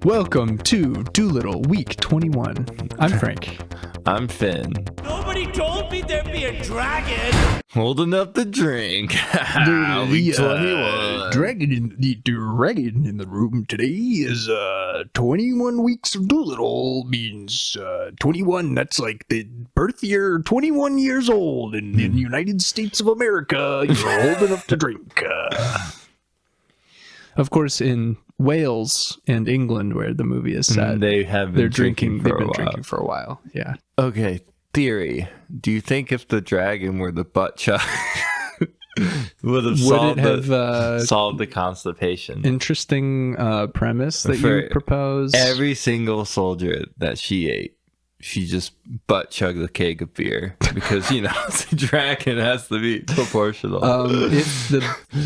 Welcome to Dolittle Week 21. I'm Frank. I'm Finn. Nobody told me there'd be a dragon. Holding up the drink. Week 21. Dragon in the room today is 21 weeks of Dolittle means 21. That's like the birth year, 21 years old in the United States of America. You're old enough to drink. Of course, in Wales and England, where the movie is set, they've been drinking for a while. Yeah. Okay, theory. Do you think if the dragon were the butt chuck, would have solved the constipation? Interesting premise that you propose. Every single soldier that she ate, she just butt chugged a keg of beer because, the dragon has to be proportional. If the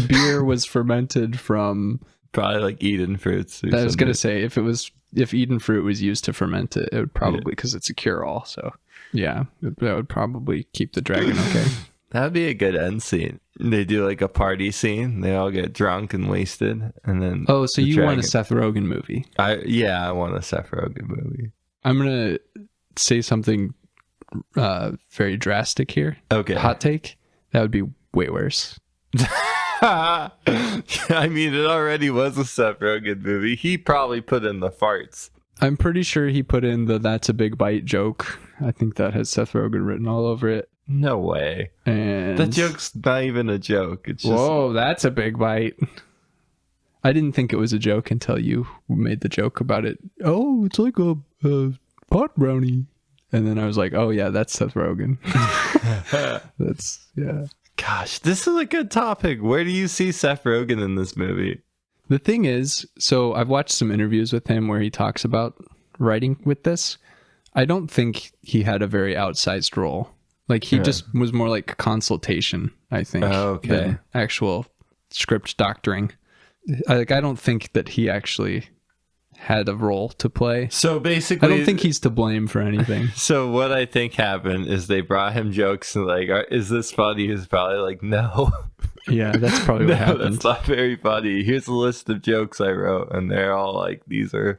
beer was fermented from probably like Eden fruits. I was going to say if Eden fruit was used to ferment it, it would probably, because it's a cure-all. So yeah, that would probably keep the dragon okay. That'd be a good end scene. They do like a party scene. They all get drunk and wasted, and then so you want a Seth Rogen movie? I want a Seth Rogen movie. I'm gonna say something very drastic here. Okay. Hot take. That would be way worse. I mean, it already was a Seth Rogen movie. He probably put in the farts. I'm pretty sure he put in the "that's a big bite" joke. I think that has Seth Rogen written all over it. No way. And the joke's not even a joke. It's just, whoa, that's a big bite. I didn't think it was a joke until you made the joke about it. Oh, it's like a pot brownie. And then I was like, oh yeah, that's Seth Rogen. Yeah. Gosh, this is a good topic. Where do you see Seth Rogen in this movie? The thing is, so I've watched some interviews with him where he talks about writing with this. I don't think he had a very outsized role. Like he just was more like a consultation, I think, than actual script doctoring. I don't think that he actually had a role to play. So basically, I don't think he's to blame for anything. So what I think happened is they brought him jokes and like, is this funny? He's probably like, no. Yeah, that's probably what happened. That's not very funny. Here's a list of jokes I wrote, and they're all like, these are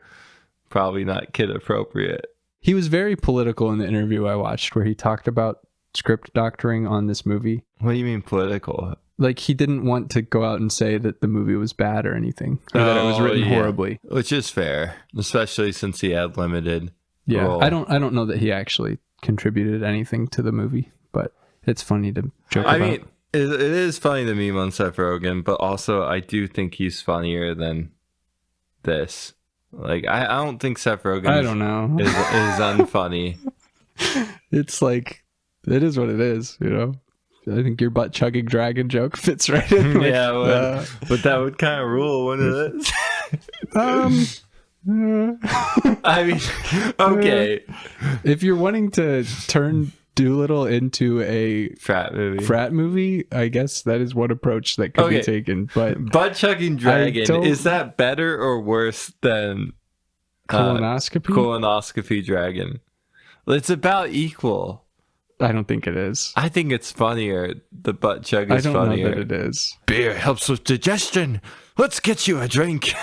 probably not kid appropriate. He was very political in the interview I watched where he talked about script doctoring on this movie. What do you mean political? Like he didn't want to go out and say that the movie was bad or anything, or that it was written horribly, which is fair, especially since he had limited role. I don't know that he actually contributed anything to the movie, but it's funny to joke about. I mean, it is funny to meme on Seth Rogen, but also I do think he's funnier than this. Like I don't think Seth Rogen is unfunny. It's like, it is what it is, I think your butt chugging dragon joke fits right in. But that would kind of rule, wouldn't it? I mean, okay. If you're wanting to turn Dolittle into a frat movie, I guess that is one approach that could be taken. But butt chugging dragon, is that better or worse than colonoscopy dragon? It's about equal. I don't think it is. I think it's funnier. The butt chug is funnier. I don't know that it is. Beer helps with digestion. Let's get you a drink.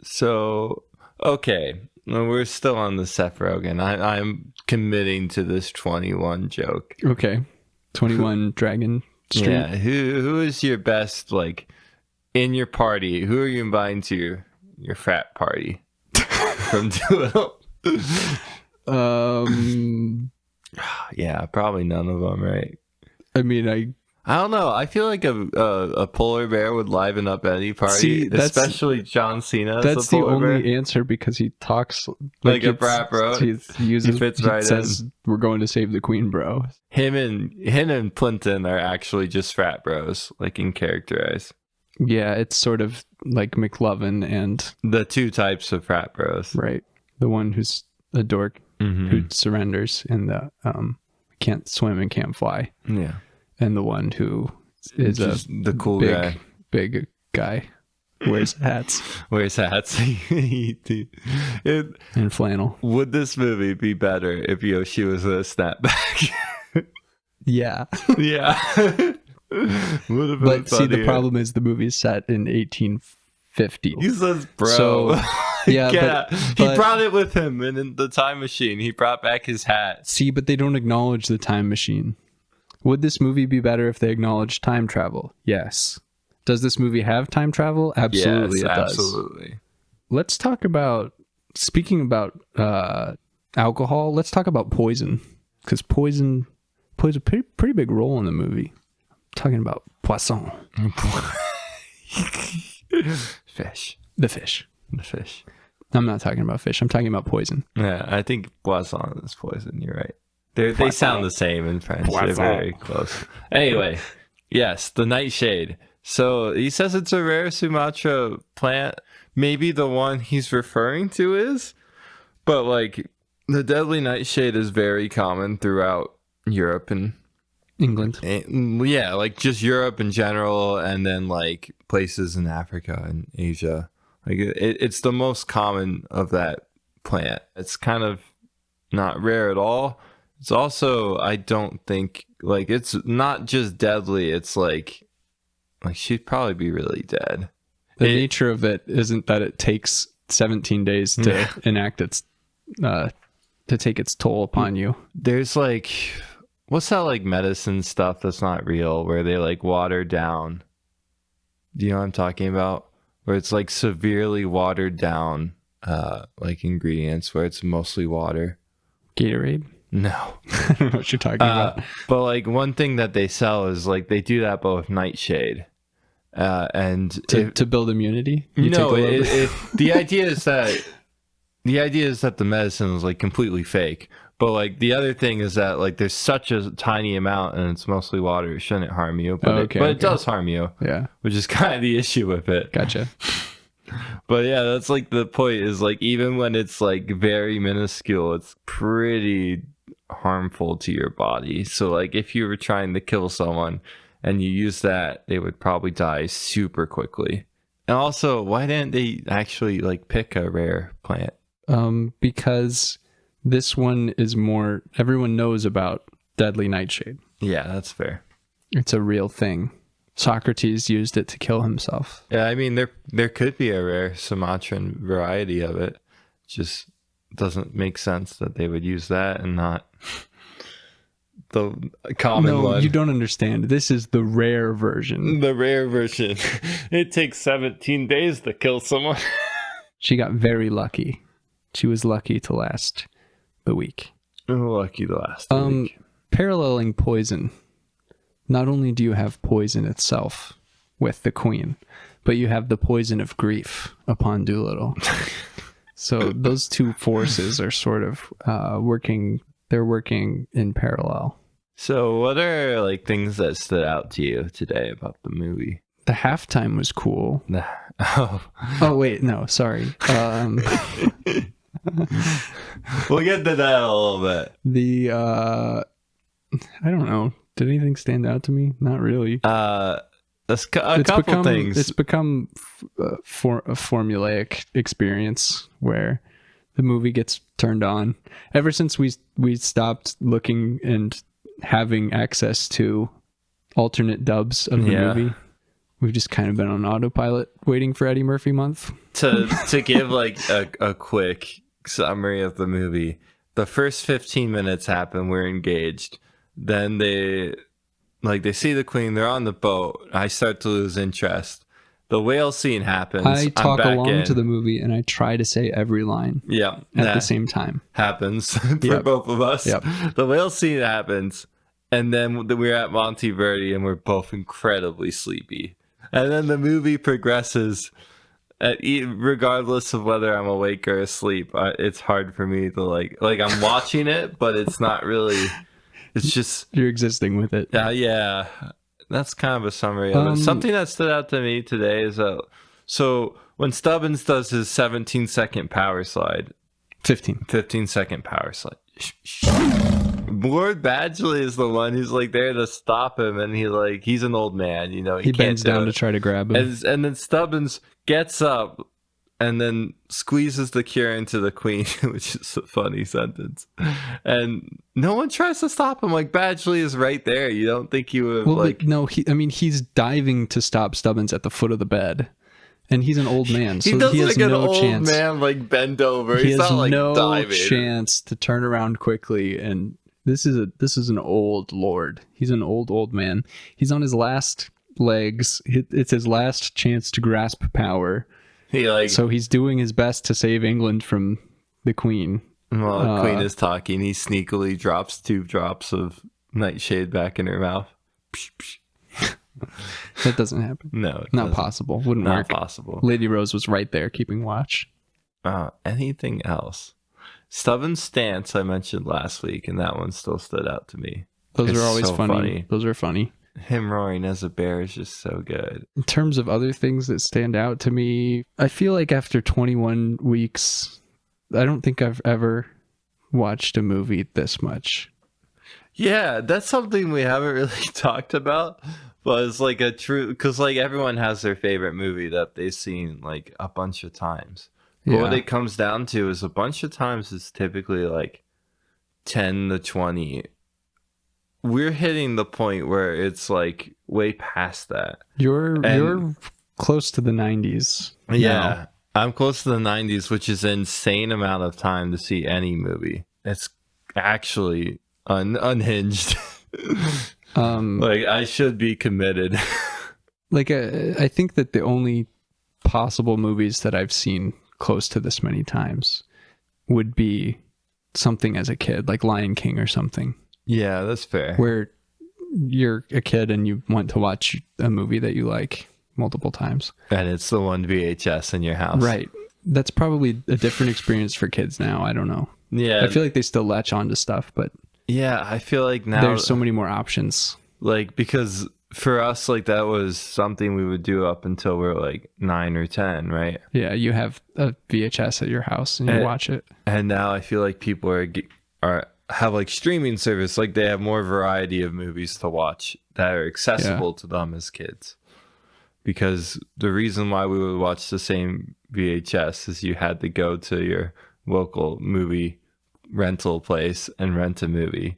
So, okay. Well, we're still on the Seth Rogen. I'm committing to this 21 joke. Okay. 21 Dragon Street. Yeah. Who is your best, like, in your party? Who are you inviting to your frat party? From Dolittle? Yeah, probably none of them, right? I mean, I don't know. I feel like a polar bear would liven up any party, especially John Cena. That's the only answer because he talks like a frat bro. He says, "We're going to save the queen, bro." Him and Plimpton are actually just frat bros, like in characterize. Yeah, it's sort of like McLovin and the two types of frat bros, right? The one who's a dork. Who surrenders and the can't swim and can't fly. Yeah. And the one who is the cool big guy, wears hats. And flannel. Would this movie be better if Yoshi was a snapback? Yeah. Yeah. But see, the problem is the movie's set in 1850. He says, bro. So Yeah, He brought it with him in the time machine. He brought back his hat. See, but they don't acknowledge the time machine. Would this movie be better if they acknowledged time travel? Yes. Does this movie have time travel? Absolutely, yes, it does. absolutely. Let's talk about, speaking about alcohol, let's talk about Poison. Because Poison plays a pretty big role in the movie. I'm talking about Poisson. Fish. The fish. The fish. I'm not talking about fish. I'm talking about Poison. Yeah, I think Poisson is poison. You're right. They sound the same in French. Poisson. They're very close. Anyway, yes, the nightshade. So he says it's a rare Sumatra plant. Maybe the one he's referring to is, but like the deadly nightshade is very common throughout Europe and England. Yeah, like just Europe in general, and then like places in Africa and Asia. Like it's the most common of that plant. It's kind of not rare at all. It's also, I don't think, like, it's not just deadly. It's like she'd probably be really dead. The nature of it isn't that it takes 17 days to enact its, to take its toll upon you. There's like, what's that like medicine stuff that's not real where they like water down? Do you know what I'm talking about? Where it's like severely watered down, like ingredients where it's mostly water. Gatorade? No. I don't know what you're talking about. But like one thing that they sell is like they do that but with nightshade. And to build immunity? The idea is that the medicine is like completely fake. But like the other thing is that like there's such a tiny amount and it's mostly water, it shouldn't harm you. But it does harm you. Yeah. Which is kind of the issue with it. Gotcha. But yeah, that's like the point is like even when it's like very minuscule, it's pretty harmful to your body. So like if you were trying to kill someone and you use that, they would probably die super quickly. And also, why didn't they actually like pick a rare plant? Because this one is more, everyone knows about deadly nightshade. Yeah, that's fair. It's a real thing. Socrates used it to kill himself. Yeah, I mean there could be a rare Sumatran variety of it. Just doesn't make sense that they would use that and not the common one. No, you don't understand. This is the rare version. The rare version. It takes 17 days to kill someone. She got very lucky. She was lucky to last the week. Lucky to last the week. Paralleling Poison. Not only do you have poison itself with the queen, but you have the poison of grief upon Dolittle. So those two forces are sort of working in parallel. So what are like things that stood out to you today about the movie? The halftime was cool. Oh wait, no, sorry. We'll get to that a little bit. I don't know. Did anything stand out to me? Not really. A couple things. It's become a formulaic experience where the movie gets turned on. Ever since we stopped looking and having access to alternate dubs of the movie, we've just kind of been on autopilot waiting for Eddie Murphy month. To give like a quick summary of the movie, the first 15 minutes happen, we're engaged. Then they see the queen, they're on the boat. I start to lose interest. The whale scene happens. I talk along to the movie and I try to say every line at the same time. Happens for both of us. Yep. The whale scene happens, and then we're at Monteverdi and we're both incredibly sleepy. And then the movie progresses. Regardless of whether I'm awake or asleep, it's hard for me to like I'm watching it, but it's not really... It's just... You're existing with it. Yeah. That's kind of a summary of it. Something that stood out to me today is so when Stubbins does his 17-second power slide... 15-second power slide. Lord Badgley is the one who's like there to stop him, and he's an old man, you know. He bends down to try to grab him. And then Stubbins gets up and then squeezes the cure into the queen, which is a funny sentence. And no one tries to stop him. Like, Badgley is right there. You don't think he would, no, he's diving to stop Stubbins at the foot of the bed. and he's an old man, so he does has like an no old chance. man like bend over. He He's has not like no diving. chance to turn around quickly, and this is an old lord. He's an old man. He's on his last legs. It's his last chance to grasp power. So he's doing his best to save England from the Queen. While the Queen is talking, he sneakily drops 2 drops of nightshade back in her mouth. That doesn't happen. No, not possible. Wouldn't not work. possible. Lady Rose was right there keeping watch. Anything else? Stubborn Stance I mentioned last week, and that one still stood out to me. Those are always funny. Those are funny. Him roaring as a bear is just so good. In terms of other things that stand out to me, I feel like after 21 weeks, I don't think I've ever watched a movie this much. Yeah, that's something we haven't really talked about, but it's like a true, because like everyone has their favorite movie that they've seen like a bunch of times. But what it comes down to is a bunch of times is typically like 10 to 20. We're hitting the point where it's like way past that. You're close to the 90s. Yeah. now. I'm close to the 90s, which is an insane amount of time to see any movie. It's actually unhinged. Like I should be committed. Like I think that the only possible movies that I've seen close to this many times would be something as a kid, like Lion King or something. Yeah, that's fair. Where you're a kid and you want to watch a movie that you like multiple times. And it's the one VHS in your house. Right. That's probably a different experience for kids now. I don't know. Yeah. I feel like they still latch on to stuff, but yeah, I feel like now there's so many more options. Like, because for us, like that was something we would do up until we were like 9 or 10, right? Yeah, you have a VHS at your house and you watch it. And now I feel like people have like streaming service, like they have more variety of movies to watch that are accessible to them as kids. Because the reason why we would watch the same VHS is you had to go to your local movie rental place and rent a movie.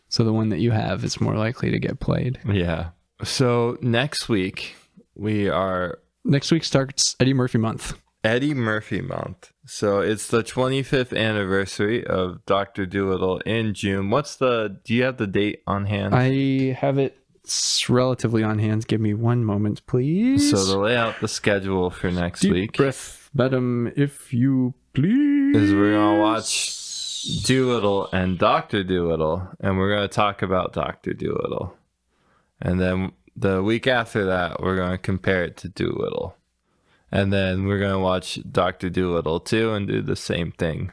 So the one that you have is more likely to get played. Yeah. So next week starts Eddie Murphy month. Eddie Murphy month. So it's the 25th anniversary of Dr. Dolittle in June. Do you have the date on hand? I have it relatively on hand. Give me one moment, please. So to lay out the schedule for next Deep week. breath, madam, if you please. Is we're going to watch Dolittle and Dr. Dolittle, and we're going to talk about Dr. Dolittle. And then the week after that, we're going to compare it to Dolittle. And then we're going to watch Dr. Dolittle too and do the same thing.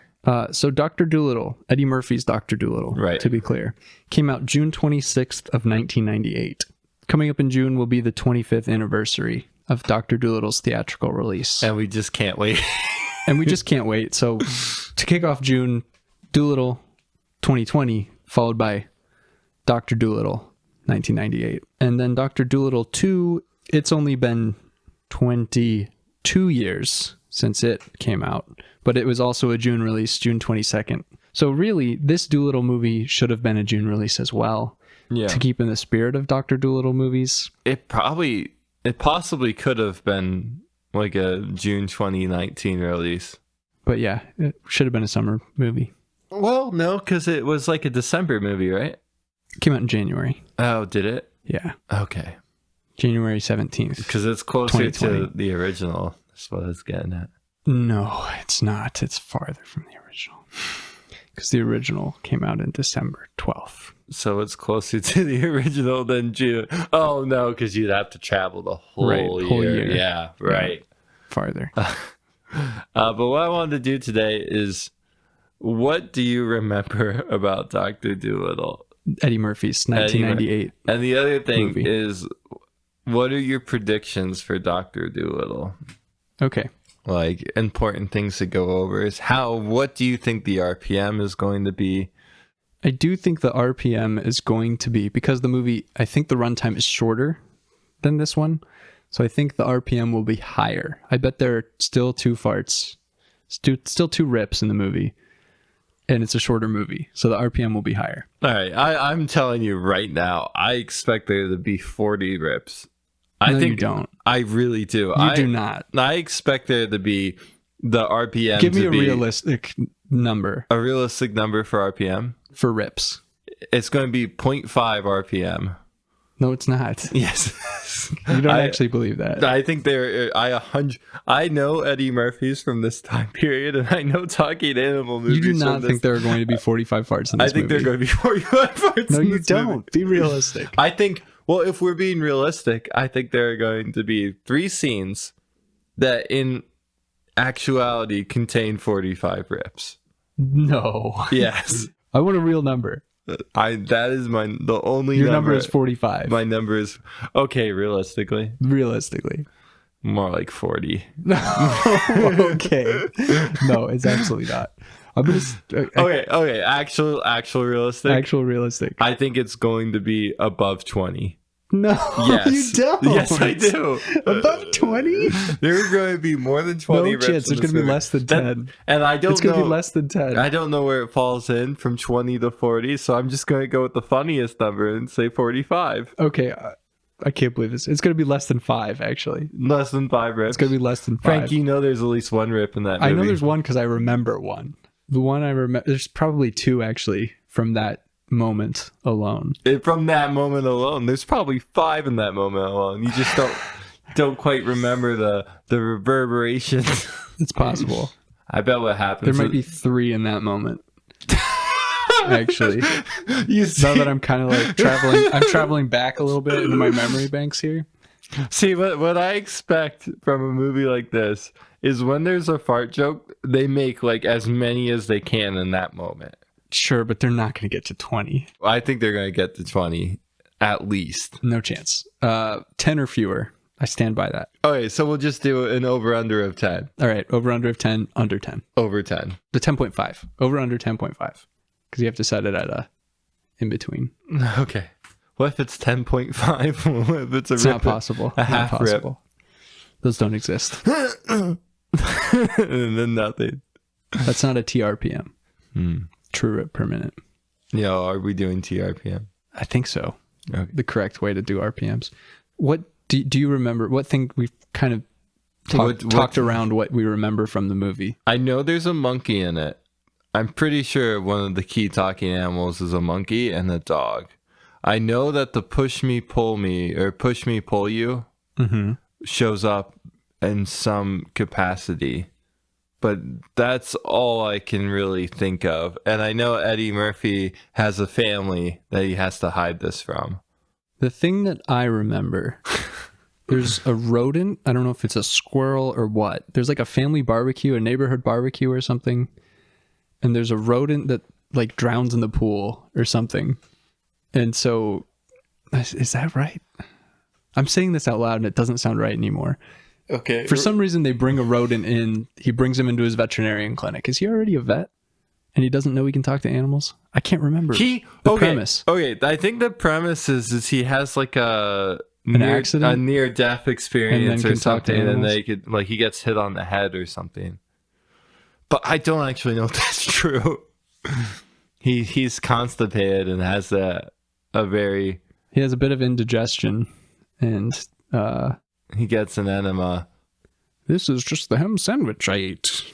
So Dr. Dolittle, Eddie Murphy's Dr. Dolittle, right, to be clear, came out June 26th of 1998. Coming up in June will be the 25th anniversary of Dr. Dolittle's theatrical release. And we just can't wait. So to kick off June, Dolittle 2020, followed by Dr. Dolittle 1998. And then Dr. Dolittle 2, it's only been 22 years since it came out, but it was also a June release, June 22nd. So really, this Dolittle movie should have been a June release as well. Yeah. To keep in the spirit of Dr. Dolittle movies. It possibly could have been like a June 2019 release. But yeah, it should have been a summer movie. Well, no, because it was like a December movie, right? It came out in January. Oh, did it? Yeah. Okay. January 17th. Because it's closer to the original. That's what I was getting at. No, it's not. It's farther from the original. Because the original came out in December 12th. So it's closer to the original than June. Oh, no, because you'd have to travel the whole year. Yeah, right. Yeah, farther. But what I wanted to do today is, what do you remember about Dr. Dolittle? Eddie Murphy's 1998 And the other thing movie. is, what are your predictions for Dr. Dolittle? Okay. Like, important things to go over is what do you think the RPM is going to be? I do think the RPM is going to be, because the movie, I think the runtime is shorter than this one. So I think the RPM will be higher. I bet there are still 2 farts, still 2 rips in the movie. And it's a shorter movie. So the RPM will be higher. All right. I'm telling you right now, I expect there to be 40 rips. I No, think you don't. I really do. You do not. I expect there to be the RPM. Give me to a be realistic number a realistic number for RPM. for rips. It's going to be 0.5 RPM. No, it's not. Yes. You don't actually believe that. I think I know Eddie Murphy's from this time period, and I know talking animal movies. You do not from think there are going to be 45 farts in this movie. I think there are going to be 45 farts. No, in you this don't. movie. Be realistic. I think, well, if we're being realistic, I think there are going to be 3 scenes that in actuality contain 45 rips. No. Yes. I want a real number. That is the only Your number is 45. My number is okay, realistically. Realistically. More like 40. Okay. No, it's absolutely not. I'm gonna Okay. Actual realistic. actual realistic. I think it's going to be above 20. No, Yes. you don't. Yes, I do. Above 20? There are going to be more than 20 No rips. chance. There's going to be less than 10. And I don't know. It's going to be less than 10. I don't know where it falls in from 20 to 40, so I'm just going to go with the funniest number and say 45. Okay, I can't believe this. It's going to be less than 5, actually. Less than 5 rips. It's going to be less than 5. Frank, you know there's at least one rip in that movie. I know there's one because I remember one. The one I remember, there's probably 2 actually from that moment alone. From that moment alone, there's probably 5 in that moment alone. You just don't quite remember the reverberations. It's possible. I bet what happens. There might be 3 in that moment. Actually, You see, now that I'm kind of like traveling back a little bit into my memory banks here. see what I expect from a movie like this is when there's a fart joke, they make like as many as they can in that moment. Sure, but they're not going to get to 20. I think they're going to get to 20 at least. No chance. 10 or fewer. I stand by that. Okay, so we'll just do an over-under of 10. All right, over under of 10, under 10. Over 10. The 10.5. Over under 10.5. Because you have to set it at a in between. Okay. What if it's 10.5? What if it's It's not possible. A half not possible. Those don't exist. and then nothing. That's not a TRPM. True rip per minute. Yo, are we doing TRPM? I think so. Okay. The correct way to do RPMs. What do you remember? What thing we've kind of talked around what we remember from the movie? I know there's a monkey in it. I'm pretty sure one of the key talking animals is a monkey and a dog. I know that the push me, pull you shows up in some capacity. But that's all I can really think of. And I know Eddie Murphy has a family that he has to hide this from. The thing that I remember, there's a rodent. I don't know if it's a squirrel or what. There's like a family barbecue, a neighborhood barbecue or something. And there's a rodent that like drowns in the pool or something. And so, is that right? I'm saying this out loud and it doesn't sound right anymore. Okay. For some reason, they bring a rodent in. He brings him into his veterinarian clinic. Is he already a vet? And he doesn't know he can talk to animals? I can't remember the premise. Okay, I think the premise is he has like a near-death experience or something, and they could like he gets hit on the head or something. But I don't actually know if that's true. He's constipated and has he has a bit of indigestion, and he gets an enema. This is just the ham sandwich I ate.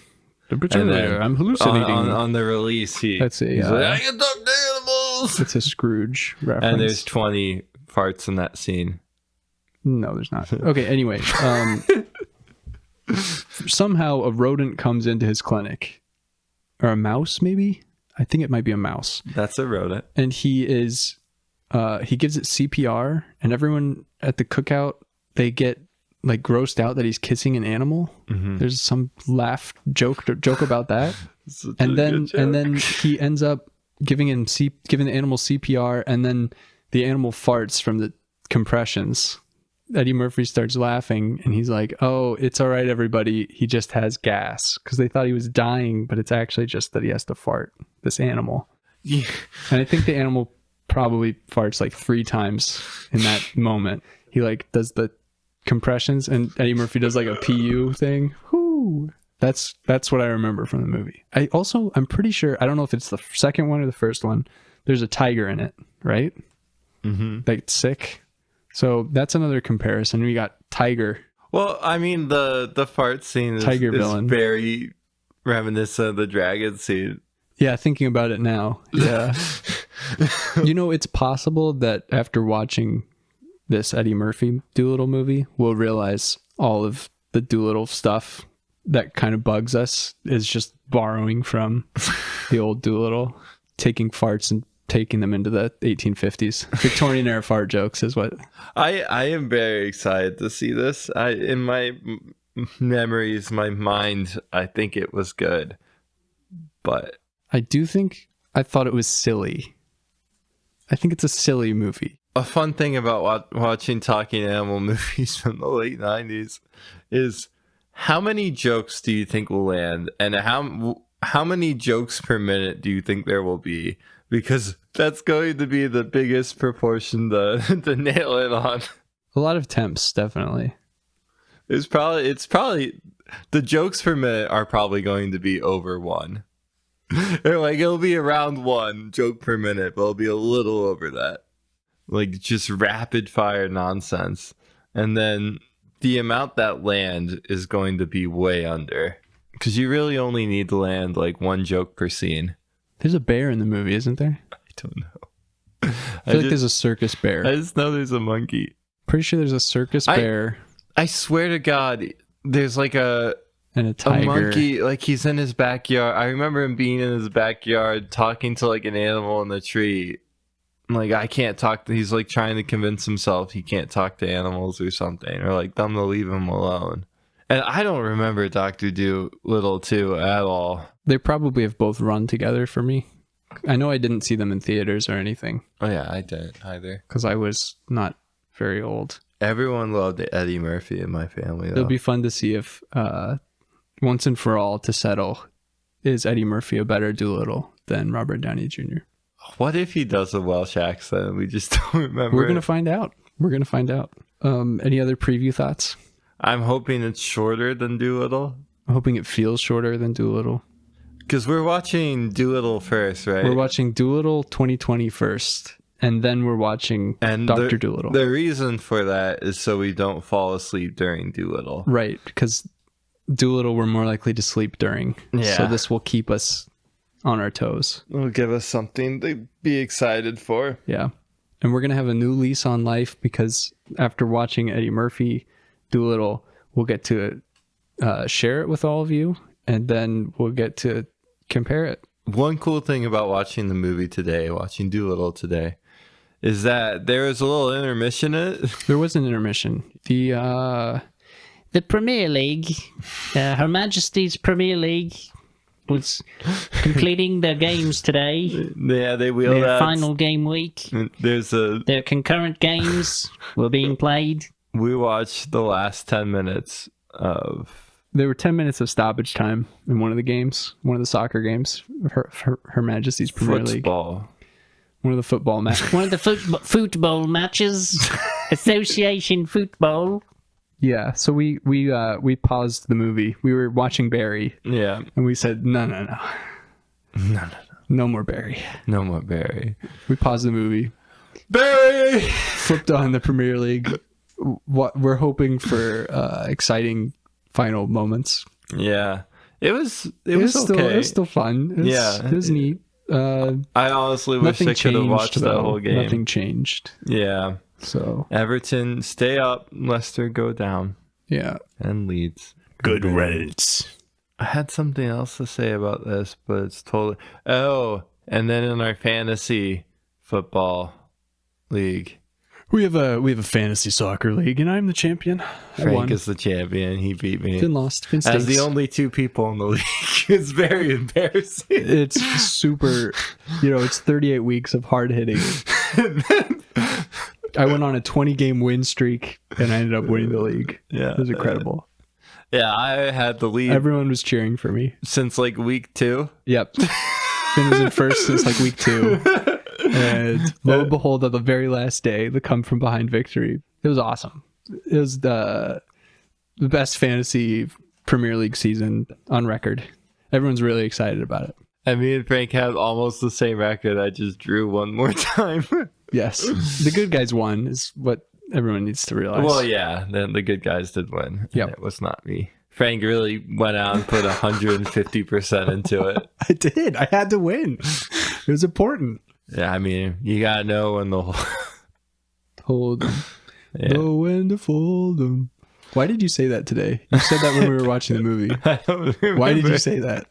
I'm hallucinating. On the release, Let's see. he's like, I can talk to animals. It's a Scrooge reference. And there's 20 farts in that scene. No, there's not. Okay, anyway. Somehow a rodent comes into his clinic. Or a mouse, maybe? I think it might be a mouse. That's a rodent. And he gives it CPR, and everyone at the cookout, they get like grossed out that he's kissing an animal. Mm-hmm. There's some joke about that. and then he ends up giving the animal CPR, and then the animal farts from the compressions. Eddie Murphy starts laughing, and he's like, "Oh, it's all right, everybody. He just has gas," because they thought he was dying, but it's actually just that he has to fart. This animal, yeah. And I think the animal probably farts like 3 times in that moment. He like does the compressions, and Eddie Murphy does like a PU thing. Whoo! That's what I remember from the movie. I'm pretty sure, I don't know if it's the second one or the first one. There's a tiger in it, right? Mm-hmm. Like sick. So that's another comparison. We got Tiger. Well, I mean, the fart scene is Villain. very reminiscent of the dragon scene. Yeah, thinking about it now. Yeah. It's possible that after watching this Eddie Murphy Dolittle movie, we'll realize all of the Dolittle stuff that kind of bugs us is just borrowing from the old Dolittle, taking farts and taking them into the 1850s. Victorian era fart jokes is what I am very excited to see this. In my memories, my mind, I think it was good, but I do think I thought it was silly. I think it's a silly movie. A fun thing about watching talking animal movies from the late 90s is how many jokes do you think will land, and how many jokes per minute do you think there will be? Because that's going to be the biggest proportion to nail it on. A lot of temps, definitely. It's probably the jokes per minute are probably going to be over one. It'll be around one joke per minute, but it'll be a little over that. Like just rapid fire nonsense. And then the amount that land is going to be way under. Because you really only need to land like one joke per scene. There's a bear in the movie, isn't there? I don't know. I feel like there's a circus bear. I just know there's a monkey. Pretty sure there's a circus bear. I swear to God, there's like and a tiger. A monkey, like he's in his backyard. I remember him being in his backyard talking to like an animal in the tree. Like, I can't talk to, he's like trying to convince himself he can't talk to animals or something, or like them to leave him alone. And I don't remember Dr. Dolittle 2 at all. They probably have both run together for me. I know I didn't see them in theaters or anything. Oh yeah, I didn't either. Because I was not very old. Everyone loved Eddie Murphy in my family, though. It'll be fun to see if, once and for all, to settle, is Eddie Murphy a better Dolittle than Robert Downey Jr.? What if he does a Welsh accent? We just don't remember. We're going to find out. Any other preview thoughts? I'm hoping it's shorter than Dolittle. I'm hoping it feels shorter than Dolittle. Because we're watching Dolittle first, right? We're watching Dolittle 2020 first. And then we're watching Dr. Dolittle. The reason for that is so we don't fall asleep during Dolittle. Right, because Dolittle we're more likely to sleep during. Yeah. So this will keep us on our toes. It'll give us something to be excited for. Yeah. And we're going to have a new lease on life because after watching Eddie Murphy Dolittle, we'll get to share it with all of you, and then we'll get to compare it. One cool thing about watching the movie today, watching Dolittle today, is that there was a little intermission in it. There was an intermission. The Premier League, Her Majesty's Premier League, was completing their games today. Yeah, they wheeled their out. Final game week. Their concurrent games were being played. We watched the last 10 minutes of... There were 10 minutes of stoppage time in one of the games, one of the soccer games, Her Majesty's Premier League. Football. One of the football matches. One of the football matches. Association football. Yeah, so we paused the movie. We were watching Barry. Yeah. And we said, no. No more Barry. No more Barry. We paused the movie. Barry! Flipped on the Premier League. What we're hoping for exciting final moments. Yeah. It was okay. It was still fun. It was neat. I honestly wish I could have watched that whole game. Nothing changed. Yeah. So Everton stay up, Leicester go down. Yeah. And Leeds. Good riddance. I had something else to say about this, but it's totally... Oh, and then in our fantasy football league... We have a fantasy soccer league, and I'm the champion. Frank is the champion. He beat me. Finn lost. Finn As stinks. the only two people in the league. It's very embarrassing. It's super... it's 38 weeks of hard hitting. I went on a 20-game win streak, and I ended up winning the league. Yeah. It was incredible. Yeah, I had the lead. Everyone was cheering for me. Since like week 2. Yep. Finn was in first since like week 2. And lo and behold, on the very last day, the come from behind victory. It was awesome. It was the best fantasy Premier League season on record. Everyone's really excited about it. And me and Frank had almost the same record. I just drew one more time. Yes. The good guys won is what everyone needs to realize. Well, yeah, then the good guys did win. Yep. It was not me. Frank really went out and put 150% into it. I did. I had to win. It was important. Yeah, I mean, you gotta know when the Hold them. Yeah. Know when to fold them. Why did you say that today? You said that when we were watching the movie. I don't remember. Why did you say that?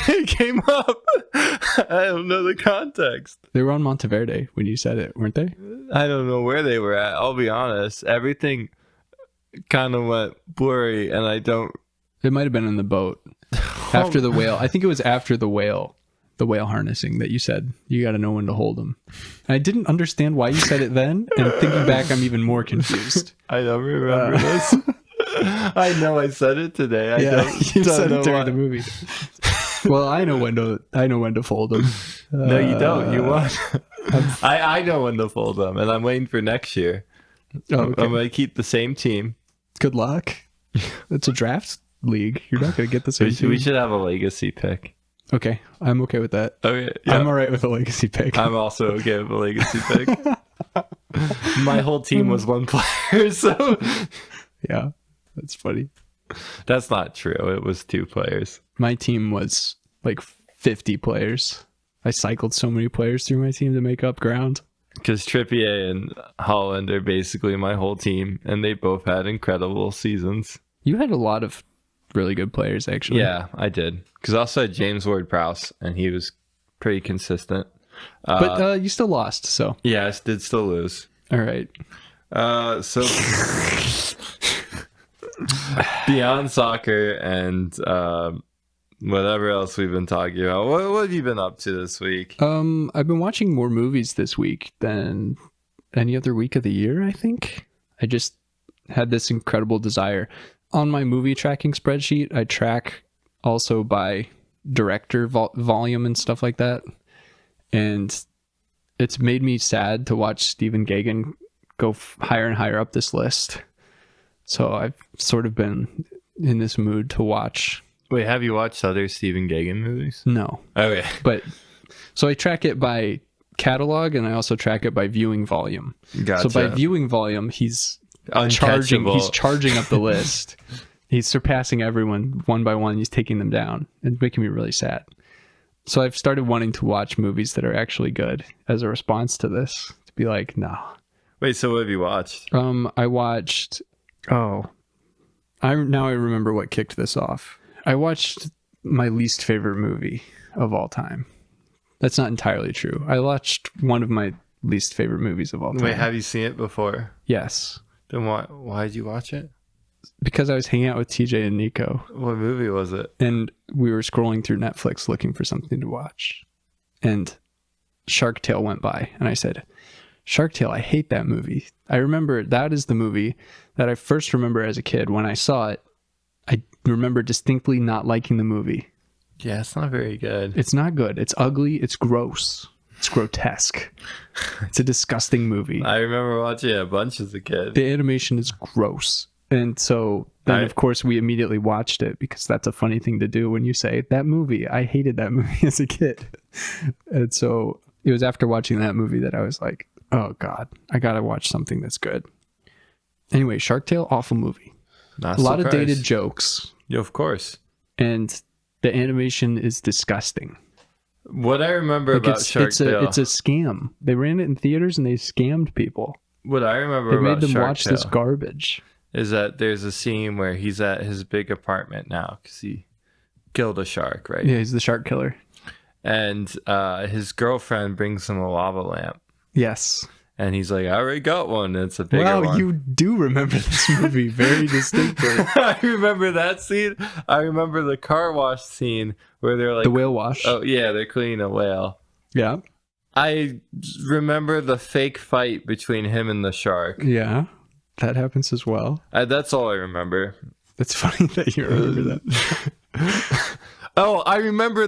It came up. I don't know the context. They were on Monteverde when you said it, weren't they? I don't know where they were at. I'll be honest. Everything kind of went blurry, and I don't. It might have been in the boat after the whale. I think it was after the whale harnessing that you said you got to know when to hold them. And I didn't understand why you said it then, and thinking back, I'm even more confused. I don't remember this. I know I said it today. You said it during the movie. Well, I know when to fold them. No, you don't. You won't. I know when to fold them, and I'm waiting for next year. Oh, okay. I'm going to keep the same team. Good luck. It's a draft league. You're not going to get the same team. We should have a legacy pick. Okay, I'm okay with that. Okay, yeah. I'm all right with a legacy pick. I'm also okay with a legacy pick. My whole team was one player, so yeah, that's funny. That's not true. It was 2 players. My team was like 50 players. I cycled so many players through my team to make up ground. Because Trippier and Holland are basically my whole team, and they both had incredible seasons. You had a lot of really good players, actually. Yeah, I did. Because I also had James Ward-Prowse, and he was pretty consistent. But you still lost, so. Yeah, I did still lose. All right. So beyond soccer and whatever else we've been talking about, what have you been up to this week? I've been watching more movies this week than any other week of the year, I think. I just had this incredible desire. On my movie tracking spreadsheet, I track also by director volume and stuff like that. And it's made me sad to watch Stephen Gaghan go higher and higher up this list. So I've sort of been in this mood to watch. Wait, have you watched other Stephen Gaghan movies? No. Okay. But so I track it by catalog, and I also track it by viewing volume. Gotcha. So by viewing volume, he's Uncatchable. charging up the list. He's surpassing everyone one by one. He's taking them down. It's making me really sad. So I've started wanting to watch movies that are actually good as a response to this. To be like, no. Wait, so what have you watched? I watched. I remember what kicked this off. I watched my least favorite movie of all time. That's not entirely true. I watched one of my least favorite movies of all time. Wait, have you seen it before? Yes. Then why did you watch it? Because I was hanging out with TJ and Nico. What movie was it? And we were scrolling through Netflix looking for something to watch. And Shark Tale went by. And I said, Shark Tale, I hate that movie. I remember that is the movie that I first remember as a kid. When I saw it, I remember distinctly not liking the movie. Yeah, it's not very good. It's not good. It's ugly. It's gross. It's grotesque. It's a disgusting movie. I remember watching it a bunch as a kid. The animation is gross. And so then, of course, we immediately watched it because that's a funny thing to do when you say, that movie, I hated that movie as a kid. And so it was after watching that movie that I was like, oh, God, I got to watch something that's good. Anyway, Shark Tale, awful movie. Not a lot surprised. of dated jokes. Yeah, of course. And the animation is disgusting. What I remember about Shark Tale... It's a scam. They ran it in theaters and they scammed people. What I remember they about made them Shark watch Tale this garbage. Is that there's a scene where he's at his big apartment now because he killed a shark, right? Yeah, he's the shark killer. And his girlfriend brings him a lava lamp. Yes. And he's like, I already got one. And it's a bigger one. Wow, you do remember this movie very distinctly. I remember that scene. I remember the car wash scene where they're like... The whale wash. Oh, yeah, they're cleaning a whale. Yeah. I remember the fake fight between him and the shark. Yeah, that happens as well. That's all I remember. It's funny that you remember that. Oh, I remember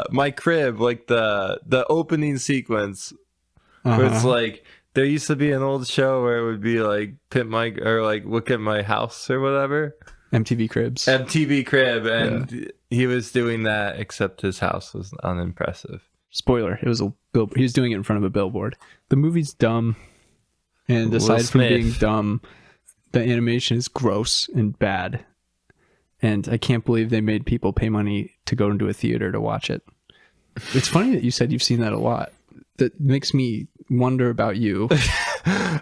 my crib, like the opening sequence. Where it's like, there used to be an old show where it would be like look at my house or whatever. MTV Cribs. MTV Crib, and he was doing that, except his house was unimpressive. Spoiler, it was a he was doing it in front of a billboard. The movie's dumb, and Will aside from Smith. being dumb, the animation is gross and bad. And I can't believe they made people pay money to go into a theater to watch it. It's funny that you said you've seen that a lot. That makes me wonder about you.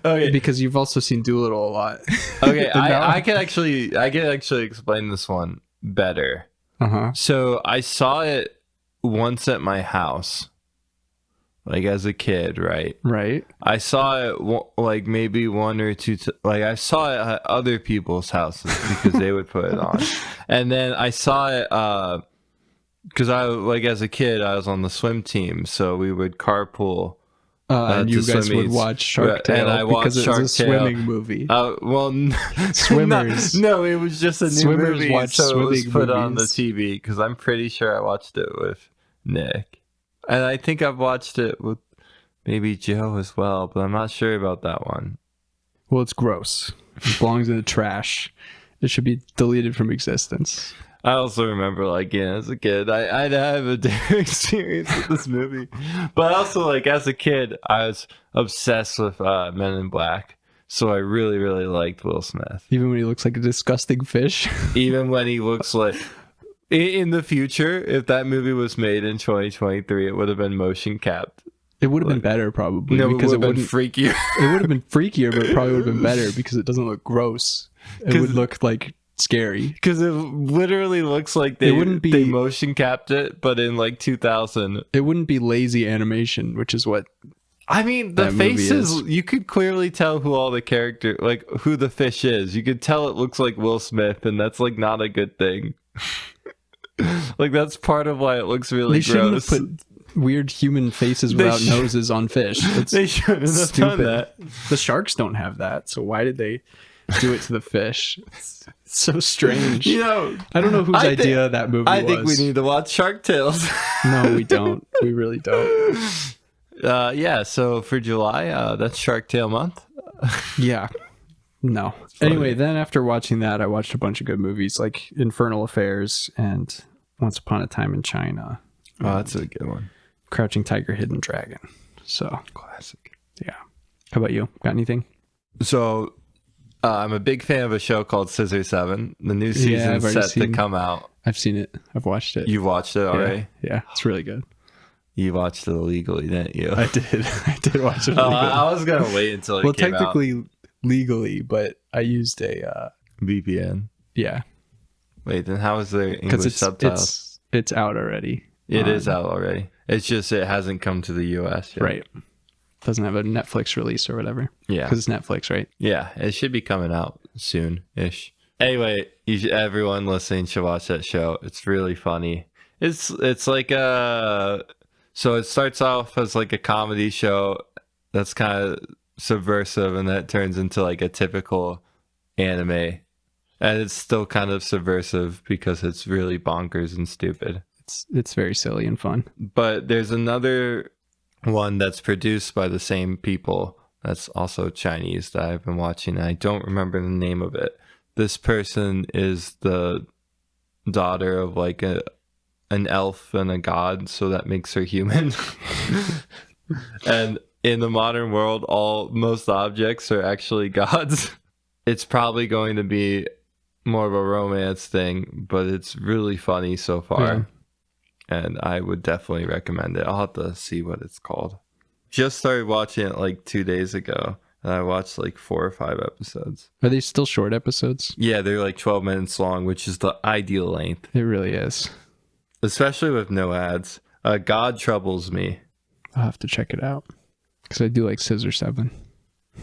Okay. Because you've also seen Dolittle a lot. Okay, And now- I can actually explain this one better. Uh-huh. So I saw it once at my house, like as a kid, right? Right. I saw it like maybe one or two. Like I saw it at other people's houses because they would put it on, and then I saw it because I like as a kid I was on the swim team, so we would carpool. And you to guys swim would meets. watch Shark Tale And I watched because it was a Shark Tale. swimming movie. Well, Swimmers. No, it was just a new Swimmers movie, watch so it was swimming put on the movies. TV because I'm pretty sure I watched it with Nick, and I think I've watched it with maybe Joe as well, but I'm not sure about that one. Well, it's gross. It belongs in the trash. It should be deleted from existence. I also remember, like, yeah, as a kid, I'd have a different experience with this movie. But also, like, as a kid, I was obsessed with Men in Black. So I really, really liked Will Smith. Even when he looks like a disgusting fish. Even when he looks like... In the future, if that movie was made in 2023, it would have been motion capped. It would have been better, probably. No, because it would have been wouldn't. freakier. It would have been freakier, but it probably would have been better because it doesn't look gross. It would look like scary. Because it literally looks like they motion capped it, but in like 2000. It wouldn't be lazy animation, which is what. I mean, the that movie faces, is. you could clearly tell who all the character, like who the fish is. You could tell it looks like Will Smith, and that's like not a good thing. Like that's part of why it looks really They shouldn't gross. have put weird human faces They without should- noses on fish. It's They shouldn't have done stupid. that. The sharks don't have that, so why did they do it to the fish? It's so strange. You know, I don't know whose I thi- idea that movie I was. think we need to watch Shark Tales. No, we don't. We really don't. Yeah, so for July, that's Shark Tale month. Yeah. No. Anyway, then after watching that, I watched a bunch of good movies like Infernal Affairs and Once Upon a Time in China. Oh, that's a good one. Crouching Tiger, Hidden Dragon. So, Classic. yeah. How about you? Got anything? So, I'm a big fan of a show called Scissor 7. The new Yeah, season's I've already set to seen- come out. I've seen it. I've watched it. You watched it already? Yeah, it's really good. You watched it illegally, didn't you? I did. I did watch it. Oh, illegally. I was going to wait until it Well, came technically legally, but I used a out. VPN. yeah, Wait, then how is there because English subtitles? it's out already. It is out already. It's just it hasn't come to the US yet. Right. Doesn't have a Netflix release or whatever. Yeah. Because it's Netflix, right? Yeah, it should be coming out soon-ish. Anyway, everyone listening should watch that show. It's really funny. It's like so it starts off as like a comedy show that's kind of subversive, and that turns into like a typical anime, and it's still kind of subversive because it's really bonkers and stupid. It's very silly and fun. But there's another one that's produced by the same people that's also Chinese that I've been watching, and I don't remember the name of it. This person is the daughter of like an elf and a god, so that makes her human. And in the modern world, most objects are actually gods. It's probably going to be more of a romance thing, but it's really funny so far. Yeah. And I would definitely recommend it. I'll have to see what it's called. Just started watching it like 2 days ago, and I watched like 4 or 5 episodes. Are they still short episodes? Yeah, they're like 12 minutes long, which is the ideal length, It really is. especially with no ads. God Troubles Me. I'll have to check it out because I do like Scissor 7.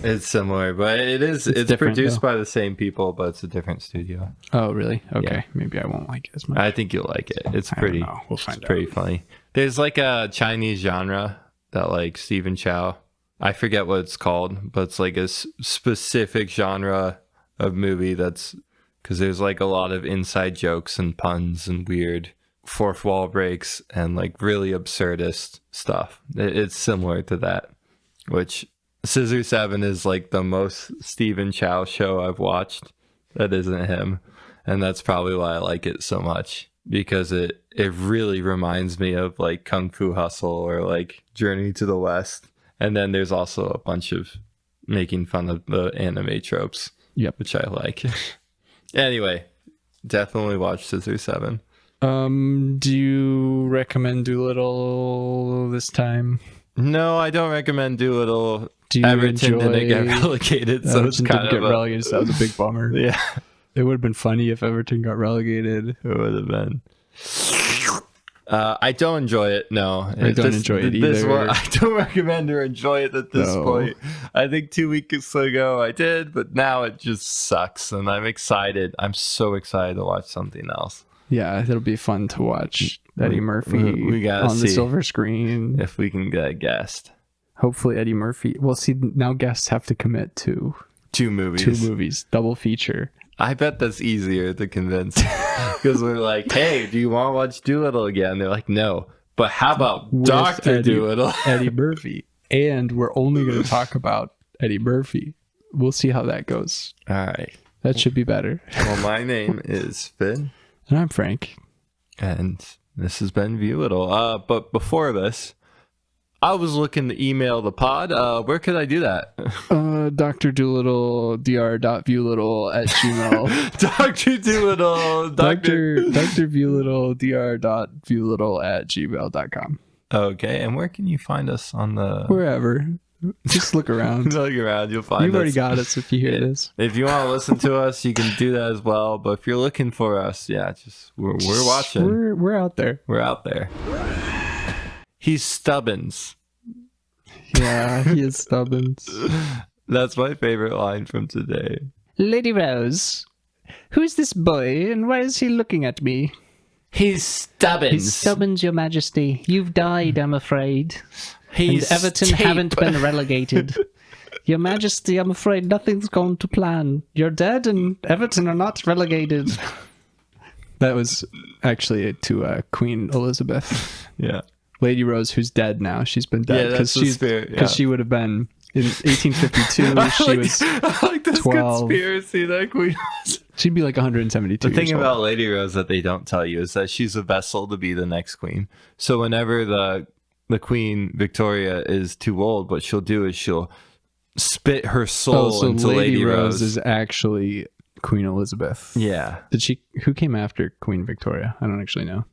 It's similar, but it's different, produced though. by the same people, but it's a different studio. Oh, really? Okay. Yeah. Maybe I won't like it as much. I think you'll like it. It's I don't pretty. know. We'll find It's out. pretty funny. There's like a Chinese genre that like Stephen Chow. I forget what it's called, but it's like a specific genre of movie that's because there's like a lot of inside jokes and puns and weird fourth wall breaks and like really absurdist stuff. It's similar to that, which Scissor 7 is like the most Stephen Chow show I've watched that isn't him, and that's probably why I like it so much. because it really reminds me of like Kung Fu Hustle or like Journey to the West. And then there's also a bunch of making fun of the anime tropes, which I like. Anyway, definitely watch Scissor 7. Do you recommend Dolittle this time? No, I don't recommend Dolittle. Everton didn't get relegated, so it's kind of relegated. So that was a big bummer. Yeah, it would have been funny if Everton got relegated. It would have been. I don't enjoy it. No, I don't enjoy it either. I don't recommend or enjoy it at this point. I think 2 weeks ago I did, but now it just sucks, and I'm excited. I'm so excited to watch something else. Yeah, it'll be fun to watch Eddie Murphy we gotta on the silver screen. If we can get a guest. Hopefully Eddie Murphy. Well, see, now guests have to commit to 2 movies. Double feature. I bet that's easier to convince because we're like, hey, do you want to watch Dolittle again? They're like, no. But how about Dr. Dolittle? Eddie Murphy. And we're only going to talk about Eddie Murphy. We'll see how that goes. All right. That should be better. Well, my name is Finn. And I'm Frank. And this has been Viewlittle. But before this, I was looking to email the pod. Where could I do that? Dr. Dolittle, dr.viewlittle@gmail. Dr. Dolittle. Dr. Viewlittle, dr.viewlittle@gmail.com. Okay, and where can you find us on the... Wherever. Just look around. Look around, you'll find us. You've already got us if you hear this. If you want to listen to us, you can do that as well. But if you're looking for us, we're watching. We're out there. We're out there. He's Stubbins. Yeah, he is Stubbins. That's my favorite line from today. Lady Rose, who's this boy and why is he looking at me? He's Stubbins. He's Stubbins, Your Majesty. You've died, I'm afraid. And Everton haven't been relegated. Your Majesty, I'm afraid nothing's gone to plan. You're dead and Everton are not relegated. That was actually to Queen Elizabeth. Yeah. Lady Rose, who's dead now. She's been dead because she would have been in 1852. She was I like this 12. Conspiracy that Queen. She'd be like 172. The thing about Lady Rose that they don't tell you is that she's a vessel to be the next queen. So whenever the Queen Victoria is too old, what she'll do is she'll spit her soul into Lady Rose. Is actually Queen Elizabeth. Yeah. Who came after Queen Victoria? I don't actually know.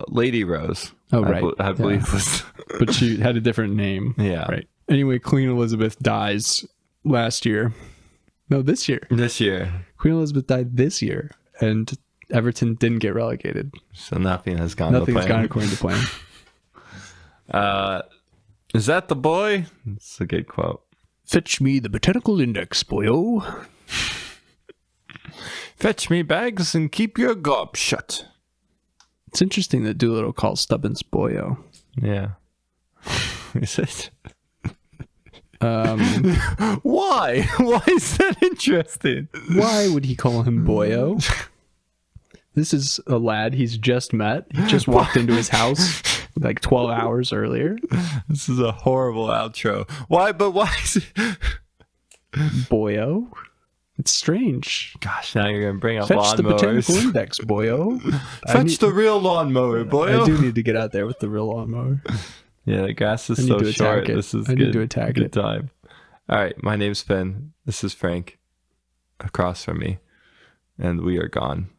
Lady Rose. Oh, right. I believe was. But she had a different name. Yeah. Right. Anyway, Queen Elizabeth dies last year. No, this year. This year. Queen Elizabeth died this year, and Everton didn't get relegated. So nothing has gone to plan. Nothing's gone according to plan. Is that the boy? It's a good quote. Fetch me the botanical index, boyo. Fetch me bags and keep your gob shut. It's interesting that Dolittle calls Stubbins boyo. Yeah. Is it? Why? Why is that interesting? Why would he call him boyo? This is a lad he's just met. He just walked into his house like 12 hours earlier. This is a horrible outro. Why is it? Boyo? It's strange. Gosh, now you're going to bring up Fetch lawnmowers. the botanical index, boyo. Fetch the real lawnmower, boyo. I do need to get out there with the real lawnmower. Yeah, the grass is so short. This is I need to attack good time. All right, my name's Finn. This is Frank across from me. And we are gone.